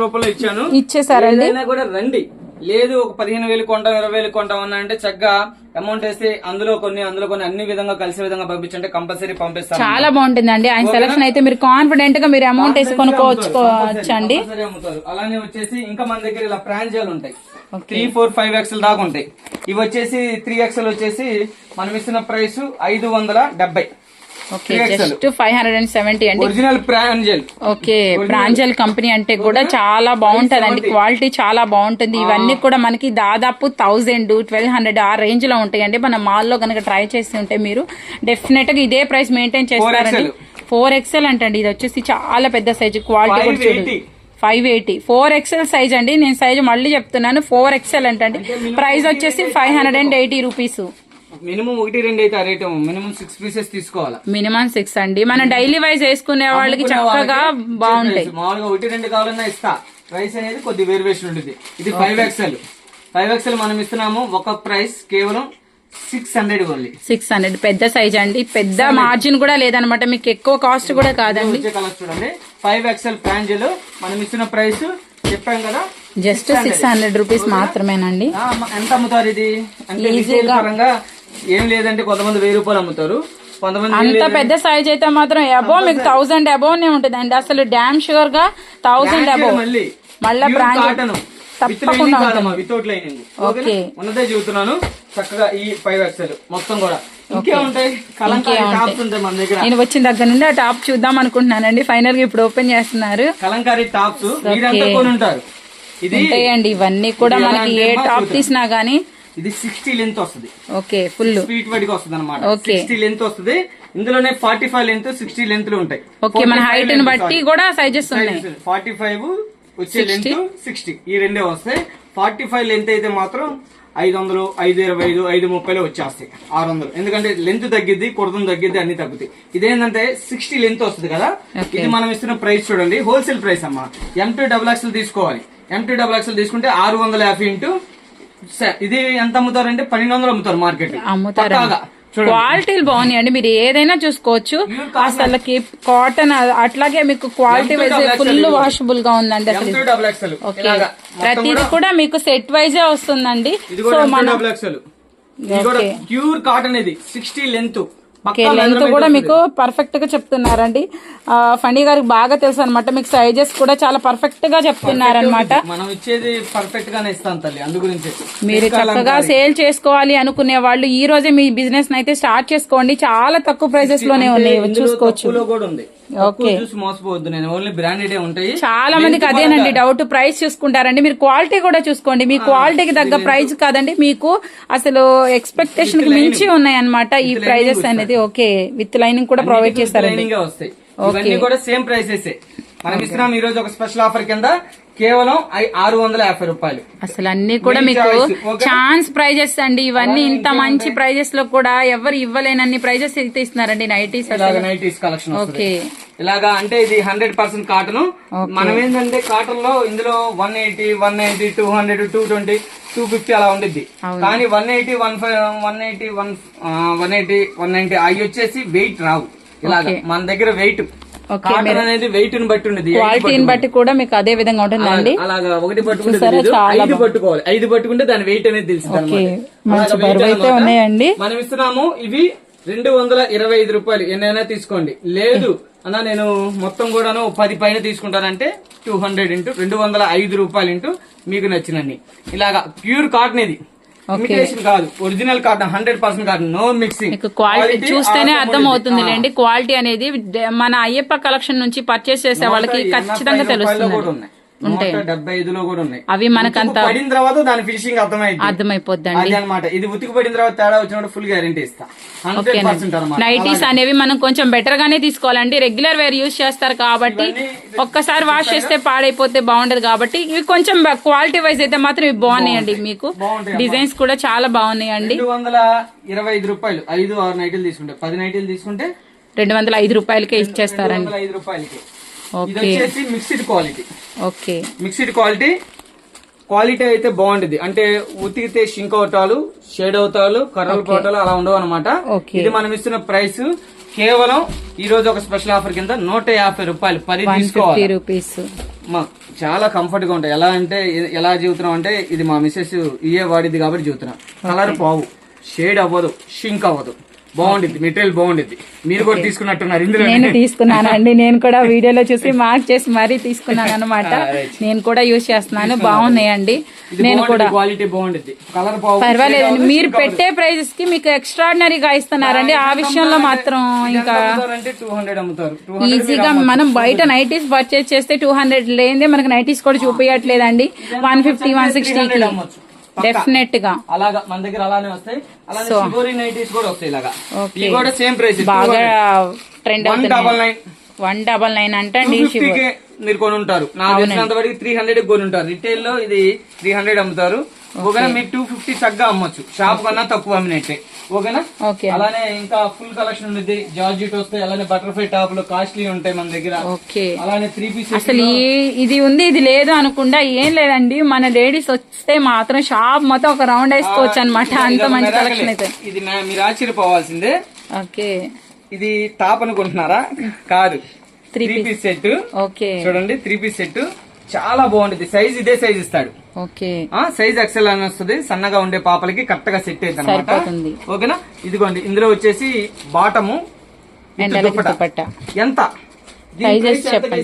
రూపంలో ఇచ్చాను, ఇచ్చేసారండి. కూడా రండి, లేదు ఒక 15,000 కొంటాం 20,000 కొంటాం అన్న అంటే చక్కగా అమౌంట్ వేస్తే అందులో కొన్ని అన్ని విధంగా కలిసే విధంగా పంపించంటే కంపల్సరీ పంపిస్తాం. చాలా బాగుంటుందండి ఆయన సెలక్షన్ అయితే మీరు కాన్ఫిడెంట్ గా మీరు అమౌంట్ వేసి కొనుక్కోవచ్చండి. అలానే వచ్చేసి ఇంకా మన దగ్గర ఇలా ప్రాంజాలు ఉంటాయి 3, 4, 5 XL దాకా ఉంటాయి. ఇవి వచ్చేసి 3 XL వచ్చేసి మనం ఇస్తున్న ప్రైస్ 570. ఓకే జస్ట్ 570 అండి. Original Pranjal. Okay Pranjal company అంటే కూడా చాలా బాగుంటది అండి, క్వాలిటీ చాలా బాగుంటుంది. ఇవన్నీ కూడా మనకి దాదాపు 1000, 1200 ఆ రేంజ్ లో ఉంటాయండి. మన మాల్లో కనుక ట్రై చేసి ఉంటే మీరు డెఫినెట్ గా ఇదే ప్రైస్ మెయింటైన్ చేస్తారండి. 4XL అంటండి, ఇది వచ్చేసి చాలా పెద్ద సైజు, క్వాలిటీ కూడా చూడండి 580. 4XL సైజ్ అండి, నేను సైజు మళ్ళీ చెప్తున్నాను 4XL అంటండి. ప్రైస్ వచ్చేసి 580 రూపీస్. మినిమం 1-2 అయితే ఆ రేట్, మినిమం 6 పీసెస్ తీసుకోవాలి. మినిమం 6 అండి. మనం డైలీ వైజ్ వేసుకునే వాళ్ళకి చక్కగా బాగుంటాయి. మామూలుగా 1-2 కావాలన్నా ఇస్తా. ప్రైస్ అనేది కొద్ది వేరియేషన్ ఉంటుంది. ఇది 5XL. 5XL మనం ఇస్తున్నాము ఒక ప్రైస్ కేవలం 600 ఓన్లీ. 600 పెద్ద సైజ్ అండి, పెద్ద మార్జిన్ కూడా లేదనమాట, మీకు ఎక్కువ కాస్ట్ కూడా కాదండి. కలర్ చూడండి 5XL ప్రాంజల్ మనం ఇస్తున్న ప్రైస్ చెప్పాం కదా జస్ట్ 600 రూపీస్ మాత్రమేనండి. ఎంత అమ్ముతారు ఇది అంటే పరంగా ఏం లేదంటే కొంతమంది 1000 రూపాయలు అమ్ముతారు, కొంతమంది అంత పెద్ద సైజ్ అయితే మాత్రం అబోవ్ మీకు 1000 అబోవ్ నే ఉంటుందండి. అసలు డామ్ షూర్ గా 1000 అబోవ్. మళ్ళీ బ్రాండ్ తప్పకుండా వితౌట్ లైనింగ్. ఓకే ఉన్నదే చెబుతున్నాను. చక్కగా ఈ 5XL మొత్తం కూడా ఇంకే ఉంటాయి. కలంకారీ టాప్స్ ఉంటాయి మన దగ్గర. నేను వచ్చిన దగ్గర నుండి ఆ టాప్ చూద్దాం అనుకుంటున్నానండి, ఫైనల్ గా ఇప్పుడు ఓపెన్ చేస్తున్నారు. కలంకారీ టాప్స్ మీరంతా కొని ఉంటారు. ఇది ఉంటాయండి ఇవన్నీ కూడా మనకి ఏ టాప్ తీసినా గానీ. ఇది 60 లెంత్ వస్తుంది. ఓకే ఫుల్ స్వీట్ వడిగా వస్తుంది అనమాట. 60 లెంత్ వస్తుంది. ఇందులోనే 45 లెంత్ 60 లెంత్ లో ఉంటాయి. ఓకే మన హైట్ ని బట్టి కూడా సైజెస్ ఉన్నాయి. 45 వచ్చే లెంత్ 60 ఈ రెండే వస్తాయి. 45 లెంత్ అయితే మాత్రం 500, 525, 530 వచ్చేస్తాయి. 600 ఎందుకంటే లెంత్ తగ్గిద్ది, కుర్తం తగ్గిద్ది, అన్ని తగ్గుతాయి. ఇదేంటంటే 60 లెంత్ వస్తుంది కదా. ఇది మనం ఇస్తున్న ప్రైస్ చూడండి, హోల్సేల్ ప్రైస్ అమ్మా. M2XXL తీసుకోవాలి. M2XXL తీసుకుంటే 650 ఇంటూ ఇది ఎంత అమ్ముతారంటే 1200 అమ్ముతారు మార్కెట్. అమ్ముతారు. క్వాలిటీలు బాగున్నాయండి, మీరు ఏదైనా చూసుకోవచ్చు. అసలుకి కాటన్ అట్లాగే మీకు క్వాలిటీ వైజ్ ఫుల్ వాషబుల్ గా ఉందండి. అసలు ఓకే ప్రతిది కూడా మీకు సెట్ వైజే వస్తుందండి. సో మనం ప్యూర్ కాటన్ ఇది 60 లెంత్. లెంత్ కూడా మీకు పర్ఫెక్ట్ గా చెప్తున్నారండి. ఫణి గారికి బాగా తెలుసు అనమాట, మీకు సైజెస్ కూడా చాలా పర్ఫెక్ట్ గా చెప్తున్నారనమాట. మనం ఇచ్చేది పర్ఫెక్ట్ గానే ఇస్తాం తల్లి, అందు గురించి. మీరు చక్కగా సేల్ చేసుకోవాలి అనుకునే వాళ్ళు ఈ రోజే మీ బిజినెస్ అయితే స్టార్ట్ చేసుకోండి. చాలా తక్కువ ప్రైజెస్ లోనే ఉన్నాయి, చూసుకోవచ్చు. ఓకే మోసపోవద్దు, నేను ఓన్లీ బ్రాండెడ్ ఉంటాయి. చాలా మందికి అదేనండి డౌట్, ప్రైస్ చూసుకుంటారండి. మీరు క్వాలిటీ కూడా చూసుకోండి, మీ క్వాలిటీకి తగ్గ ప్రైస్ కాదండి, మీకు అసలు ఎక్స్పెక్టేషన్ కి మించి ఉన్నాయి అనమాట ఈ ప్రైజెస్ అనేది. ఓకే విత్ లైనింగ్ కూడా ప్రొవైడ్ చేస్తారండి. ఇవన్నీ కూడా సేమ్ ప్రైసెస్ మనం ఇస్తున్నాం. ఈ రోజు ఒక స్పెషల్ ఆఫర్ కింద కేవలం 650 రూపాయలు. అసలు అన్ని కూడా మీకు ఛాన్స్ ప్రైజెస్ అండి. ఇవన్నీ ఇంత మంచి ప్రైజెస్ లో కూడా ఎవరు ఇవ్వలేనన్ని ప్రైజెస్ అయితే ఇస్తున్నారండి. Nighties collection. ఓకే ఇలాగా అంటే ఇది 100% కాటన్. మనం ఏంటంటే కాటన్ లో ఇందులో 180, 190, 200, 220, 250 అలా ఉండిద్ది. కానీ 180, 190 అవి వచ్చేసి వెయిట్ రావు. ఇలాగా మన దగ్గర వెయిట్ కాటన్ అనేది వెయిట్ ని బట్టి ఉండేది, క్వాలిటీని బట్టి కూడా మీకు అదే విధంగా ఉంటుందండి. అలాగా ఒకటి పట్టుకుంటే 5 పట్టుకోవాలి, 5 పట్టుకుంటే దాని వెయిట్ అనేది తెలుస్తుంది. ఉన్నాయండి మనం ఇస్తున్నాము. ఇవి 225 రూపాయలు. ఎన్నైనా తీసుకోండి. లేదు అన్నా నేను మొత్తం కూడాను 10 పైన తీసుకుంటానంటే 200 ఇంటూ 205 రూపాయలు ఇంటూ మీకు నచ్చినన్ని. ఇలాగా ప్యూర్ కాటన్ ఇది, ఇమిటేషన్ కాదు, original cotton, 100% cotton, no mixing. మీకు క్వాలిటీ చూస్తేనే అర్థం అవుతుంది లేండి. క్వాలిటీ అనేది మన అయ్యప్ప కలెక్షన్ నుంచి పర్చేస్ చేసే వాళ్ళకి ఖచ్చితంగా తెలుస్తుంది. 175 లో కూడా ఉన్నాయి. అవి మనకంత పడిన తర్వాత దాని ఫినిషింగ్ అర్థమైపోద్దండి అనమాట. ఇది ఉతికి పడిన తర్వాత తేడా వచ్చినప్పుడు ఫుల్ గ్యారెంటీ ఇస్తా. నైటీస్ అనేవి మనం కొంచెం బెటర్ గానే తీసుకోవాలండి. రెగ్యులర్ వేర్ యూజ్ చేస్తారు కాబట్టి ఒక్కసారి వాష్ చేస్తే పాడైపోతే బాగుండదు కాబట్టి ఇవి కొంచెం క్వాలిటీ వైజ్ అయితే మాత్రం ఇవి బాగున్నాయండి. మీకు డిజైన్స్ కూడా చాలా బాగున్నాయండి. 225 రూపాయలు 5-6 నైటీలు తీసుకుంటే, 10 నైటీలు తీసుకుంటే 205 రూపాయలకే ఇచ్చేస్తారండి. 205 రూపాయలకి. ఇది వచ్చేసి mixed quality. Okay mixed quality అయితే బాగుంటుంది. అంటే ఉతికితే షింక్ అవటాలు, షేడ్ అవతాలు, కర్రలు పోటాలు అలా ఉండవు అనమాట. ఇది మనం ఇస్తున్న ప్రైస్ కేవలం ఈ రోజు ఒక స్పెషల్ ఆఫర్ కింద 150 రూపాయలు. 10 తీసుకోవాలి. చాలా కంఫర్ట్ గా ఉంటాయి. ఎలా అంటే ఎలా చెబుతున్నాం అంటే ఇది మా మిస్సెస్ ఇయే వాడిద్ది కాబట్టి చెబుతున్నా. కలర్ పోవు, షేడ్ అవ్వదు, షింక్ అవ్వదు, బాగుండిద్ది, మెటీరియల్ బాగుండిద్ది. మీరు కూడా తీసుకున్నట్టున్నారు ఇందులో. నేను తీసుకున్నానండి, నేను కూడా వీడియోలో చూసి మార్క్ చేసి మరీ తీసుకున్నాను అనమాట. నేను కూడా యూజ్ చేస్తున్నాను, బాగున్నాయండి. నేను కూడా క్వాలిటీ బాగుండిద్ది, కలర్ పోవు, పర్వాలేదండి. మీరు పెట్టే ప్రైజెస్ కి మీకు ఎక్స్ట్రాడినరీగా ఇస్తున్నారండి. ఆ విషయంలో మాత్రం ఇంకా 200 అమ్ముతారు. ఈజీగా మనం బయట నైటీస్ పర్చేస్ చేస్తే 200 లేదే మనకి నైటీస్ కూడా చూపించట్లేదండి. 150, 160 డెఫినెట్ గా అలాగా మన దగ్గర అలానే వస్తాయి. అలానే షిబోరి నైటీస్ కూడా వస్తాయి ఇలాగా. ఇవి కూడా సేమ్ ప్రైస్, బాగా ట్రెండ్ అవుతుంది. 199 199 అంటే అండి మీరు కొని ఉంటారు. నాకు తెలిసినంత వరకు 300 కొని ఉంటారు. రిటైల్ లో ఇది 300 అమ్ముతారు. ఓకేనా, మీరు 250 చక్కగా అమ్మొచ్చు, షాప్ కన్నా తక్కువ అమ్మినట్టే. ఓకేనా. అలానే ఇంకా ఫుల్ కలెక్షన్ ఉంది. జార్జెట్ వస్తాయి, అలానే బటర్ఫ్లై టాప్ లో కాస్ట్లీ ఉంటాయి మన దగ్గర. అలానే 3 పీస్. అసలు ఇది ఉంది ఇది లేదు అనకుండా ఏం లేదండి. మన లేడీస్ వస్తే మాత్రం షాప్ మొత్తం ఒక రౌండ్ వేసుకోవచ్చు అనమాట. అంత మంచి కలెక్షన్ అయితే ఇది మీరు ఆశ్చర్యపోవాల్సిందే. ఓకే, ఇది టాప్ అనుకుంటున్నారా? కాదు, 3 పీస్ సెట్. ఓకే, చూడండి 3 పీస్ సెట్ చాలా బాగుంటుంది. సైజ్ ఇదే సైజ్ ఇస్తాడు. ఓకే, సైజ్ ఎక్సెల్ అని వస్తుంది. సన్నగా ఉండే పాపలకి కరెక్ట్ గా సెట్ అవుతుంది అనమాట. ఓకేనా. ఇదిగోండి, ఇందులో వచ్చేసి బాటము దుపట్టా ఎంత చెప్పండి.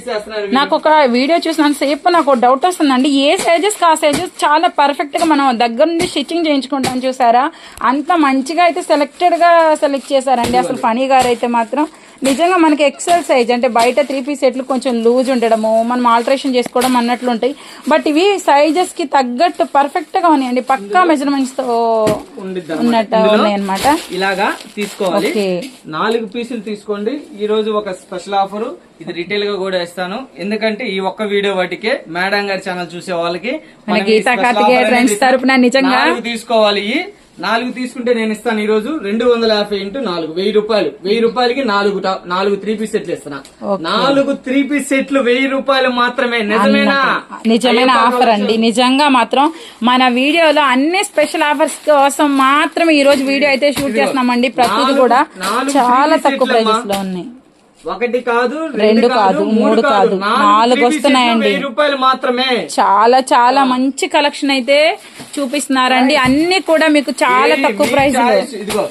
నాకు ఒక వీడియో చూసినంత సేపు నాకు డౌట్ వస్తుందండి. ఏ సైజెస్ ఆ సైజెస్ చాలా పర్ఫెక్ట్ గా మనం దగ్గర నుండి స్టిచ్చింగ్ చేయించుకుంటాం చూసారా, అంత మంచిగా అయితే సెలెక్టెడ్ గా సెలెక్ట్ చేశారండి. అసలు ఫనీ గారు అయితే మాత్రం నిజంగా మనకి ఎక్సెల్ సైజ్ అంటే బయట 3 పీస్ సెట్లు కొంచెం లూజ్ ఉండడము, మనం ఆల్టరేషన్ చేసుకోవడం అన్నట్లు ఉంటాయి. బట్ ఇవి సైజెస్ కి తగ్గట్టు పర్ఫెక్ట్ గా ఉన్నాయండి. పక్కా మెజర్మెంట్స్ తో ఉన్నట్టు ఉన్నాయి అనమాట. ఇలాగా తీసుకోవాలి. 4 పీసులు తీసుకోండి. ఈ రోజు ఒక స్పెషల్ ఆఫర్, ఇది రిటైల్ గా కూడా ఇస్తాను. ఎందుకంటే ఈ ఒక్క వీడియో వాటికే మేడం గారి ఛానల్ చూసే వాళ్ళకి గీతా కార్తికేయ ట్రెండ్స్ తరపున నిజంగా తీసుకోవాలి. 4 తీసుకుంటే నేను ఇస్తాను ఈ రోజు 250 ఇంటూ 4 1000 రూపాయలు. 1000 రూపాయలకి 4 3 పీస్ సెట్లు ఇస్తున్నా. 4 3 పీస్ సెట్లు 1000 రూపాయలు మాత్రమే. నిజమైన ఆఫర్ అండి. నిజంగా మాత్రం మన వీడియోలో అన్ని స్పెషల్ ఆఫర్స్ కోసం మాత్రం ఈ రోజు వీడియో అయితే షూట్ చేస్తున్నామండి. ప్రతిది కూడా చాలా తక్కువ ప్రైజెస్ లో ఉన్నాయి. 1 కాదు, 2 కాదు, 3 కాదు, 4 వస్తున్నాయండి. రూపాయలు మాత్రమే. చాలా చాలా మంచి కలెక్షన్ అయితే చూపిస్తున్నారండి. అన్ని కూడా మీకు చాలా తక్కువ ప్రైస్. ఇదిగో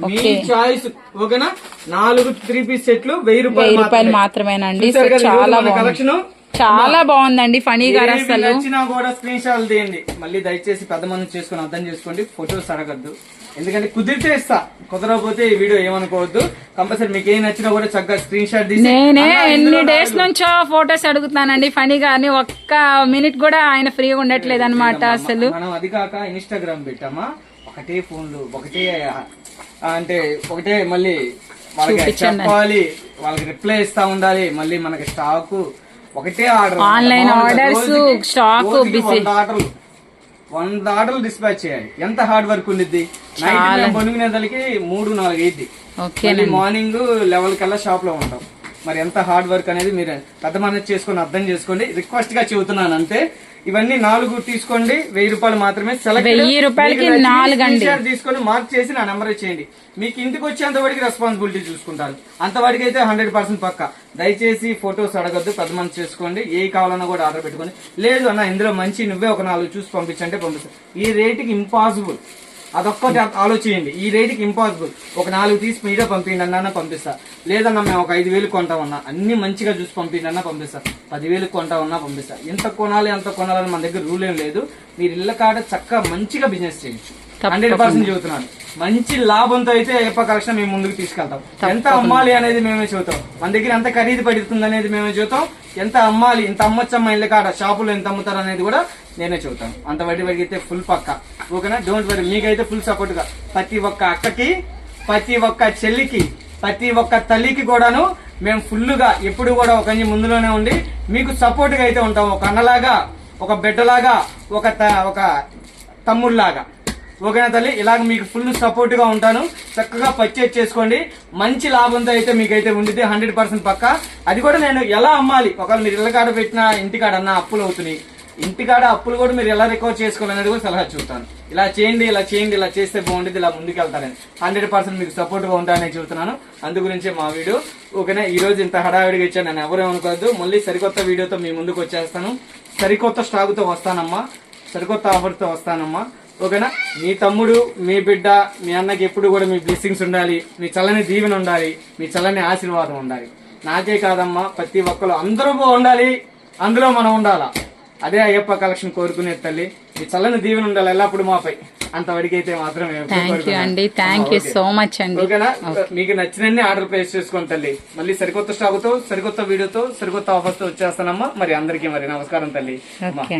మీ చాయిస్. ఓకేనా. 4 3 పీస్ సెట్లు 1000 రూపాయలు మాత్రమేనండి. చాలా కలెక్షన్ చాలా బాగుందండి. ఫనీ గారు అసలు వచ్చినా కూడా స్క్రీన్ షాట్ తీయండి. మళ్ళీ దయచేసి పెద్ద మంది చేసుకుని అర్థం చేసుకోండి, ఫొటోస్ అడగద్దు. ఎందుకంటే కుదిరితే ఇస్తా, కుదరకపోతే ఈ వీడియో ఏమనుకోవద్దు. కంపల్సరీ మీకు ఏం నచ్చినా కూడా చక్కగా స్క్రీన్ షాట్ తీసి. నేనే ఎన్ని డేస్ నుంచో ఫొటోస్ అడుగుతానండి ఫనీ గారిని. ఒక్క మినిట్ కూడా ఆయన ఫ్రీగా ఉండట్లేదు అనమాట అసలు. మనం అది కాక ఇన్స్టాగ్రామ్ పెట్టామా, ఒకటే ఫోన్లు, ఒకటే అంటే ఒకటే మళ్ళీ వాళ్ళకి చెప్పాలి, వాళ్ళకి రిప్లై ఇస్తా ఉండాలి. మళ్ళీ మనకి స్టాక్ ఒకటే ఆర్డర్, ఆన్లైన్ ఆర్డర్స్, స్టాక్, 100 ఆర్డర్లు డిస్పాచ్ చేయాలి. ఎంత హార్డ్ వర్క్ ఉండిద్ది. నైట్ పొనుగునేదానికి 3-4 అయ్యిద్ది. మార్నింగ్ 11 కల్లా షాప్ లో ఉంటాం. మరి ఎంత హార్డ్ వర్క్ అనేది మీరు పెద్ద మనసు చేసుకుని అర్థం చేసుకోండి. రిక్వెస్ట్ గా చెబుతున్నాను అంతే. ఇవన్నీ 4 తీసుకోండి, 1000 రూపాయలు మాత్రమే. 1000 రూపాయలకి 4 తీసుకొని మార్క్ చేసి నా నెంబర్ ఇచ్చేయండి. మీకు ఇంటికి వచ్చేంత వాడికి రెస్పాన్సిబిలిటీ చూసుకుంటారు. అంతవాడికి అయితే 100% పక్కా. దయచేసి ఫొటోస్ అడగద్దు, పెద్ద మనసు చేసుకోండి. ఏ కావాలన్నా కూడా ఆర్డర్ పెట్టుకోండి. లేదు అన్న ఇందులో మంచి నువ్వే ఒక 4 చూసి పంపించంటే పంపిస్తాను. ఈ రేటుకి ఇంపాసిబుల్, అదొక్కటి ఆలోచించండి. ఈ రేటుకి ఇంపాసిబుల్. ఒక 4 తీసి మీరే పంపించండి అన్న పంపిస్తా. లేదన్నా మేము ఒక 5000 కొంటామన్నా, అన్ని మంచిగా చూసి పంపించండి అన్న పంపిస్తా. 10,000 కొంటామన్నా పంపిస్తా. ఎంత కొనాలి అంత కొనాలని మన దగ్గర రూల్ ఏం లేదు. మీరు ఇళ్ళ కాడ చక్కగా మంచిగా బిజినెస్ చేయొచ్చు. 100% చెబుతున్నాను. మంచి లాభంతో అయితే ఎప్ప కలెక్షన్ మేము ముందుకు తీసుకెళ్తాం. ఎంత అమ్మాలి అనేది మేమే చూద్దాం. మన దగ్గర ఎంత ఖరీదు పడుతుంది అనేది మేమే చూద్దాం. ఎంత అమ్మాలి, ఇంత అమ్మొచ్చమ్మా ఇళ్ళ కాడ, షాపులో ఎంత అమ్ముతారు అనేది కూడా నేనే చెబుతాను. అంత వడ్డీ అయితే ఫుల్ పక్క. ఓకేనా. Don't worry. మీకైతే ఫుల్ సపోర్ట్ గా ప్రతి ఒక్క అక్కకి, ప్రతి ఒక్క చెల్లికి, ప్రతి ఒక్క తల్లికి కూడాను మేము ఫుల్ గా ఎప్పుడు కూడా ఒక ముందులోనే ఉండి మీకు సపోర్ట్ గా అయితే ఉంటాం. ఒక అన్నలాగా, ఒక బిడ్డలాగా, ఒక తమ్ముళ్లాగా. ఓకేనా తల్లి. ఇలాగ మీకు ఫుల్ సపోర్ట్ గా ఉంటాను. చక్కగా పర్చేజ్ చేసుకోండి. మంచి లాభంతో అయితే మీకైతే ఉండిద్ది 100% పక్క. అది కూడా నేను ఎలా అమ్మాలి, ఒకవేళ మీరు ఇళ్ళ కాడ పెట్టినా ఇంటికాడన్నా అప్పులు అవుతున్నాయి, ఇంటికాడ అప్పులు కూడా మీరు ఎలా రికవర్ చేసుకోవాలనేది కూడా సలహా చూస్తాను. ఇలా చేయండి, ఇలా చేయండి, ఇలా చేస్తే బాగుంటుంది, ఇలా ముందుకు వెళ్తారని 100% మీకు సపోర్ట్ గా ఉంటానని చెబుతున్నాను. అందు గురించే మా వీడియో. ఓకేనా, ఈ రోజు ఇంత హడావిడిగా ఇచ్చాను, నేను ఎవరు అనుకోవద్దు. మళ్ళీ సరికొత్త వీడియోతో మీ ముందుకు వచ్చేస్తాను. సరికొత్త స్టాక్ తో వస్తానమ్మా, సరికొత్త ఆఫర్ తో వస్తానమ్మా. ఓకేనా, మీ తమ్ముడు, మీ బిడ్డ, మీ అన్నకి ఎప్పుడు కూడా మీ బ్లెస్సింగ్స్ ఉండాలి, మీ చల్లని దీవెన ఉండాలి, మీ చల్లని ఆశీర్వాదం ఉండాలి. నాకే కాదమ్మా, ప్రతి ఒక్కరు అందరూ బాగుండాలి, అందులో మనం ఉండాలా. అదే అయ్యప్ప కలెక్షన్ కోరుకునే తల్లి. మీ చల్లని దీవెన ఉండాలి ఎల్లప్పుడు మాపై. అంతవరకు అయితే మాత్రం థ్యాంక్ యూ అండి, థ్యాంక్ యూ సో మచ్ అండి. ఓకేనా, మీకు నచ్చినన్ని ఆర్డర్ ప్లేస్ చేసుకోండి తల్లి. మళ్ళీ సరికొత్త స్టాక్ తో, సరికొత్త వీడియోతో, సరికొత్త ఆఫర్స్ తో వచ్చేస్తానమ్మా. మరి అందరికీ మరి నమస్కారం తల్లి. ఓకే.